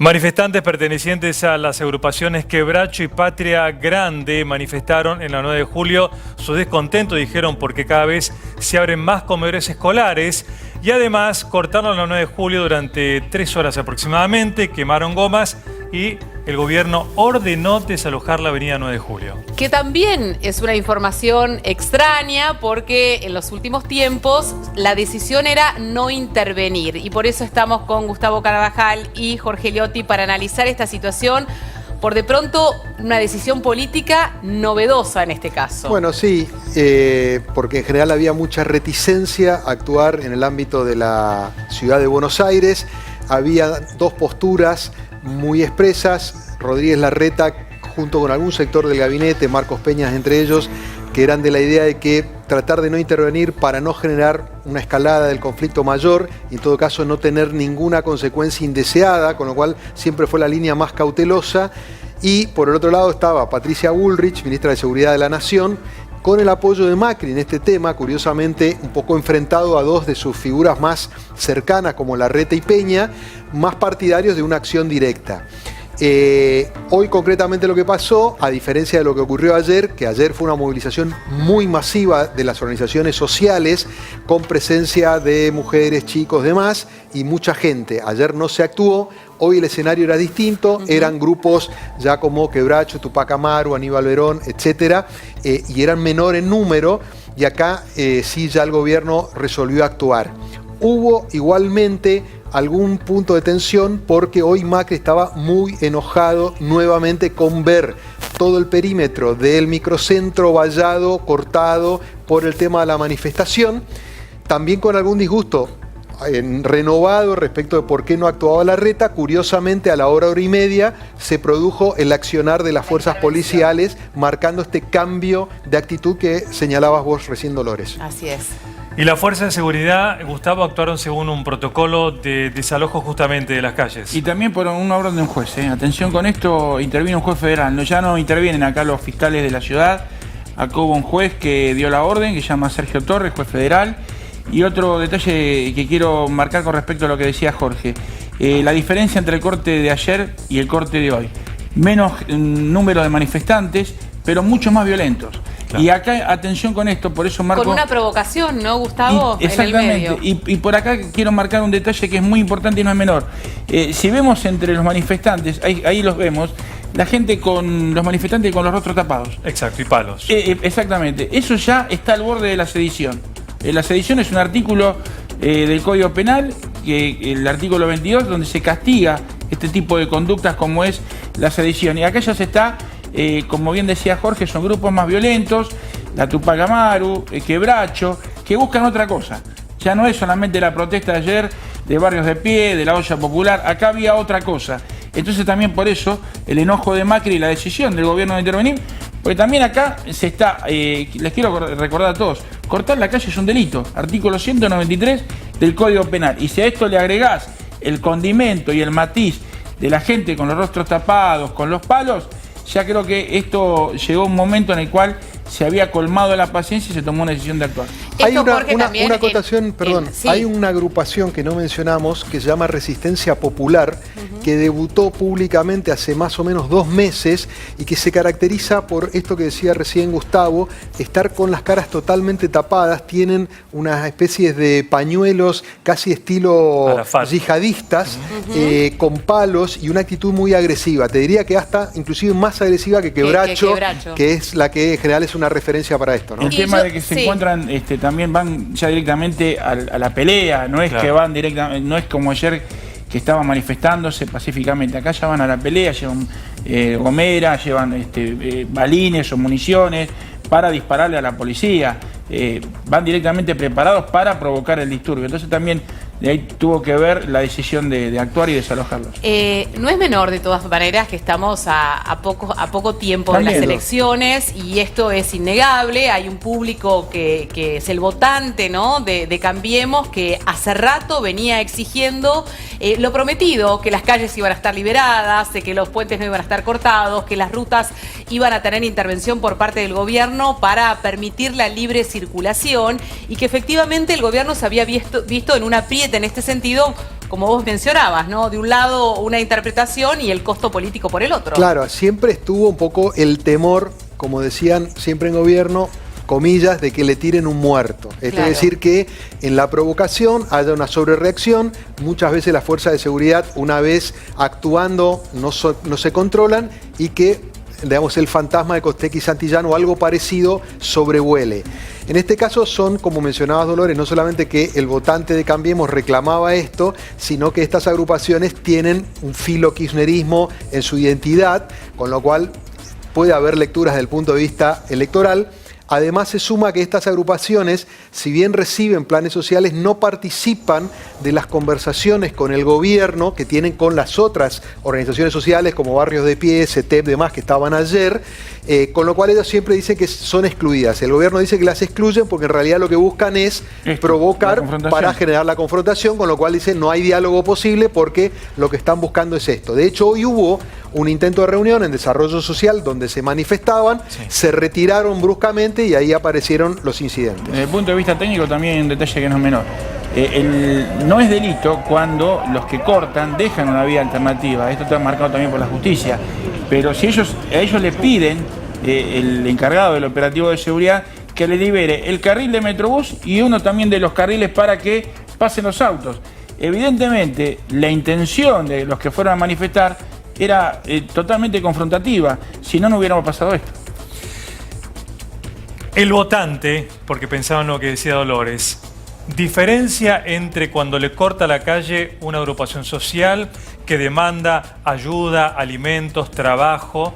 Manifestantes pertenecientes a las agrupaciones Quebracho y Patria Grande manifestaron en la 9 de julio su descontento, dijeron, porque cada vez se abren más comedores escolares y además cortaron la 9 de julio durante 3 horas aproximadamente, quemaron gomas y el gobierno ordenó desalojar la avenida 9 de julio. Que también es una información extraña porque en los últimos tiempos la decisión era no intervenir y por eso estamos con Gustavo Carvajal y Jorge Liotti para analizar esta situación. Por de pronto, una decisión política novedosa en este caso. Bueno, sí, porque en general había mucha reticencia a actuar en el ámbito de la ciudad de Buenos Aires. Había dos posturas muy expresas, Rodríguez Larreta junto con algún sector del gabinete, Marcos Peñas entre ellos, que eran de la idea de que tratar de no intervenir para no generar una escalada del conflicto mayor y en todo caso no tener ninguna consecuencia indeseada, con lo cual siempre fue la línea más cautelosa. Y por el otro lado estaba Patricia Bullrich, ministra de Seguridad de la Nación, con el apoyo de Macri en este tema, curiosamente un poco enfrentado a dos de sus figuras más cercanas como Larreta y Peña, más partidarios de una acción directa. Hoy concretamente lo que pasó, a diferencia de lo que ocurrió ayer, que ayer fue una movilización muy masiva de las organizaciones sociales, con presencia de mujeres, chicos, demás, y mucha gente. Ayer no se actuó, hoy el escenario era distinto, eran grupos ya como Quebracho, Tupac Amaru, Aníbal Verón, etcétera, y eran menor en número, y acá sí ya el gobierno resolvió actuar. Hubo igualmente algún punto de tensión porque hoy Macri estaba muy enojado nuevamente con ver todo el perímetro del microcentro vallado, cortado por el tema de la manifestación, también con algún disgusto renovado respecto de por qué no actuaba Larreta. Curiosamente, a la hora y media se produjo el accionar de las fuerzas policiales, marcando este cambio de actitud que señalabas vos recién, Dolores. Así es. Y las fuerzas de seguridad, Gustavo, actuaron según un protocolo de desalojo justamente de las calles. Y también por una orden de un juez. Atención con esto, intervino un juez federal. Ya no intervienen acá los fiscales de la ciudad. Acá hubo un juez que dio la orden, que se llama Sergio Torres, juez federal. Y otro detalle que quiero marcar con respecto a lo que decía Jorge. La diferencia entre el corte de ayer y el corte de hoy. Menos número de manifestantes, pero mucho más violentos. Claro. Y acá, atención con esto, por eso marco... Con una provocación, ¿no, Gustavo? Exactamente. En el medio. Y por acá quiero marcar un detalle que es muy importante y no es menor. Si vemos entre los manifestantes, ahí los vemos, la gente con los manifestantes con los rostros tapados. Exacto, y palos. Exactamente. Eso ya está al borde de la sedición. La sedición es un artículo del Código Penal, el artículo 22, donde se castiga este tipo de conductas como es la sedición. Y acá ya se está... como bien decía Jorge, son grupos más violentos, la Tupac Amaru, Quebracho, que buscan otra cosa. Ya no es solamente la protesta de ayer de Barrios de Pie, de la olla popular, acá había otra cosa. Entonces también por eso el enojo de Macri y la decisión del gobierno de intervenir, porque también acá se está, les quiero recordar a todos, cortar la calle es un delito, artículo 193 del Código Penal. Y si a esto le agregás el condimento y el matiz de la gente con los rostros tapados, con los palos, ya creo que esto llegó a un momento en el cual se había colmado la paciencia y se tomó una decisión de actuar. Hay una acotación, perdón, sí. Hay una agrupación que no mencionamos que se llama Resistencia Popular, que debutó públicamente hace más o menos 2 meses y que se caracteriza por esto que decía recién Gustavo, estar con las caras totalmente tapadas, tienen unas especies de pañuelos casi estilo yihadistas, con palos y una actitud muy agresiva. Te diría que hasta inclusive más agresiva que Quebracho, que es la que en general es una referencia para esto, ¿no? El tema de que se encuentran, también van ya directamente a la pelea, no es que van directamente, no es como ayer que estaban manifestándose pacíficamente, acá ya van a la pelea, llevan gomeras, llevan balines o municiones para dispararle a la policía, van directamente preparados para provocar el disturbio. Entonces también de ahí tuvo que ver la decisión de actuar y desalojarlos. No es menor de todas maneras que estamos a poco tiempo de las elecciones y esto es innegable. Hay un público que es el votante, ¿no? de Cambiemos, que hace rato venía exigiendo lo prometido, que las calles iban a estar liberadas, de que los puentes no iban a estar cortados, que las rutas iban a tener intervención por parte del gobierno para permitir la libre circulación y que efectivamente el gobierno se había visto en un apriete en este sentido como vos mencionabas, ¿no? De un lado una interpretación y el costo político por el otro. Claro, siempre estuvo un poco el temor, como decían siempre en gobierno, comillas, de que le tiren un muerto. Esto es decir, que en la provocación haya una sobrereacción. Muchas veces las fuerzas de seguridad, una vez actuando, no se controlan y que, digamos, el fantasma de Costecchi y Santillán o algo parecido sobrevuele. En este caso son, como mencionabas, Dolores, no solamente que el votante de Cambiemos reclamaba esto, sino que estas agrupaciones tienen un filo kirchnerismo en su identidad, con lo cual puede haber lecturas desde el punto de vista electoral. Además se suma que estas agrupaciones, si bien reciben planes sociales, no participan de las conversaciones con el gobierno que tienen con las otras organizaciones sociales como Barrios de Pie, CETEP, demás que estaban ayer, con lo cual ellos siempre dicen que son excluidas. El gobierno dice que las excluyen porque en realidad lo que buscan es provocar para generar la confrontación, con lo cual dicen no hay diálogo posible porque lo que están buscando es esto. De hecho, hoy hubo un intento de reunión en Desarrollo Social donde se manifestaban, se retiraron bruscamente y ahí aparecieron los incidentes. Desde el punto de vista técnico también hay un detalle que no es menor. No es delito cuando los que cortan dejan una vía alternativa. Esto está marcado también por la justicia. Pero si a ellos le piden, el encargado del operativo de seguridad, que le libere el carril de Metrobús y uno también de los carriles para que pasen los autos. Evidentemente, la intención de los que fueron a manifestar era totalmente confrontativa. Si no, no hubiéramos pasado esto. El votante, porque pensaba en lo que decía Dolores, diferencia entre cuando le corta la calle una agrupación social que demanda ayuda, alimentos, trabajo,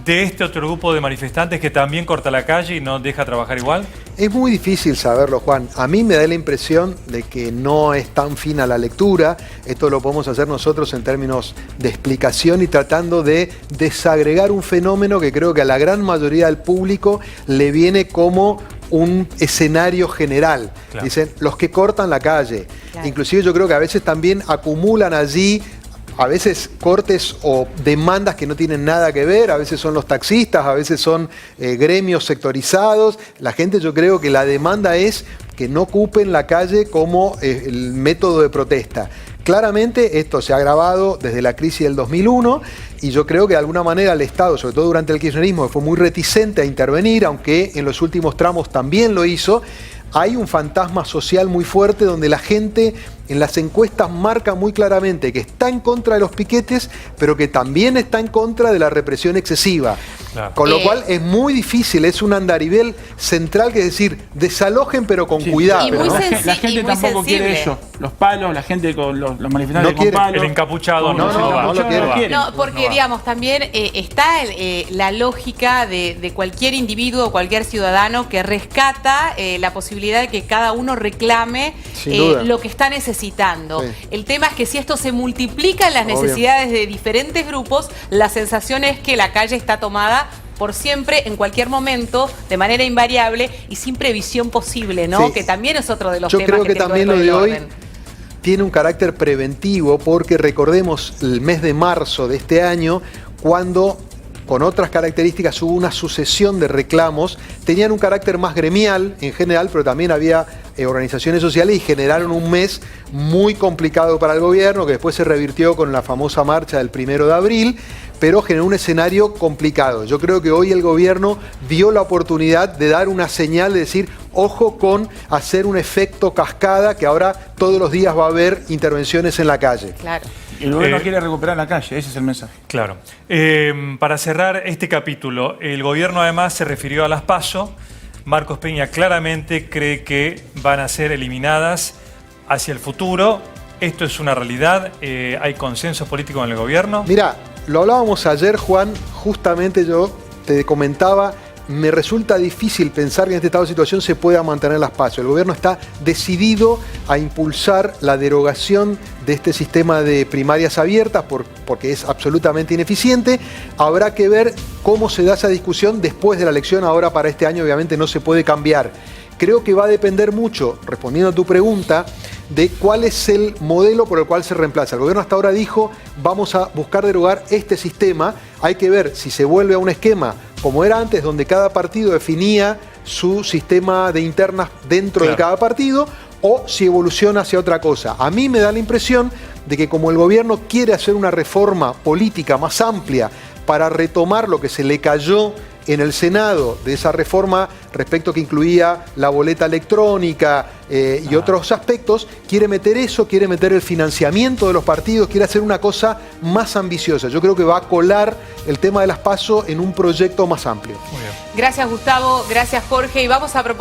de este otro grupo de manifestantes que también corta la calle y no deja trabajar igual? Es muy difícil saberlo, Juan. A mí me da la impresión de que no es tan fina la lectura. Esto lo podemos hacer nosotros en términos de explicación y tratando de desagregar un fenómeno que creo que a la gran mayoría del público le viene como un escenario general. Claro. Dicen, los que cortan la calle. Claro. Inclusive yo creo que a veces también acumulan allí a veces cortes o demandas que no tienen nada que ver, a veces son los taxistas, a veces son gremios sectorizados. La gente, yo creo que la demanda es que no ocupen la calle como el método de protesta. Claramente esto se ha agravado desde la crisis del 2001 y yo creo que de alguna manera el Estado, sobre todo durante el kirchnerismo, fue muy reticente a intervenir, aunque en los últimos tramos también lo hizo. Hay un fantasma social muy fuerte donde la gente en las encuestas marca muy claramente que está en contra de los piquetes, pero que también está en contra de la represión excesiva. Claro. Con lo cual es muy difícil, es un andarivel central, que es decir, desalojen pero con cuidado. Y muy la gente tampoco quiere eso. Los palos, la gente con los manifestantes no quiere, con palos. El encapuchado no lo quiere. No, porque digamos, también está la lógica de cualquier individuo, cualquier ciudadano que rescata la posibilidad de que cada uno reclame lo que está necesitando. Sí. El tema es que si esto se multiplica en las necesidades de diferentes grupos, la sensación es que la calle está tomada por siempre, en cualquier momento, de manera invariable y sin previsión posible, ¿no? Sí. Que también es otro de los temas que creo que también lo de hoy tiene un carácter preventivo, porque recordemos el mes de marzo de este año, cuando con otras características hubo una sucesión de reclamos, tenían un carácter más gremial en general, pero también había organizaciones sociales y generaron un mes muy complicado para el gobierno, que después se revirtió con la famosa marcha del 1 de abril, pero generó un escenario complicado. Yo creo que hoy el gobierno dio la oportunidad de dar una señal, de decir, ojo con hacer un efecto cascada, que ahora todos los días va a haber intervenciones en la calle. Claro. El gobierno quiere recuperar la calle, ese es el mensaje. Claro. Para cerrar este capítulo, el gobierno además se refirió a las PASO. Marcos Peña claramente cree que van a ser eliminadas hacia el futuro. ¿Esto es una realidad? ¿Hay consenso político en el gobierno? Mira, lo hablábamos ayer, Juan, justamente yo te comentaba, me resulta difícil pensar que en este estado de situación se pueda mantener las PASO. El gobierno está decidido a impulsar la derogación de este sistema de primarias abiertas porque es absolutamente ineficiente. Habrá que ver cómo se da esa discusión después de la elección. Ahora para este año obviamente no se puede cambiar. Creo que va a depender mucho, respondiendo a tu pregunta, de cuál es el modelo por el cual se reemplaza. El gobierno hasta ahora dijo, vamos a buscar derogar este sistema. Hay que ver si se vuelve a un esquema como era antes, donde cada partido definía su sistema de internas dentro de cada partido, o si evoluciona hacia otra cosa. A mí me da la impresión de que como el gobierno quiere hacer una reforma política más amplia para retomar lo que se le cayó en el Senado de esa reforma respecto que incluía la boleta electrónica y otros aspectos, quiere meter eso, quiere meter el financiamiento de los partidos, quiere hacer una cosa más ambiciosa. Yo creo que va a colar el tema de las PASO en un proyecto más amplio. Gracias, Gustavo. Gracias, Jorge. Y vamos a propósito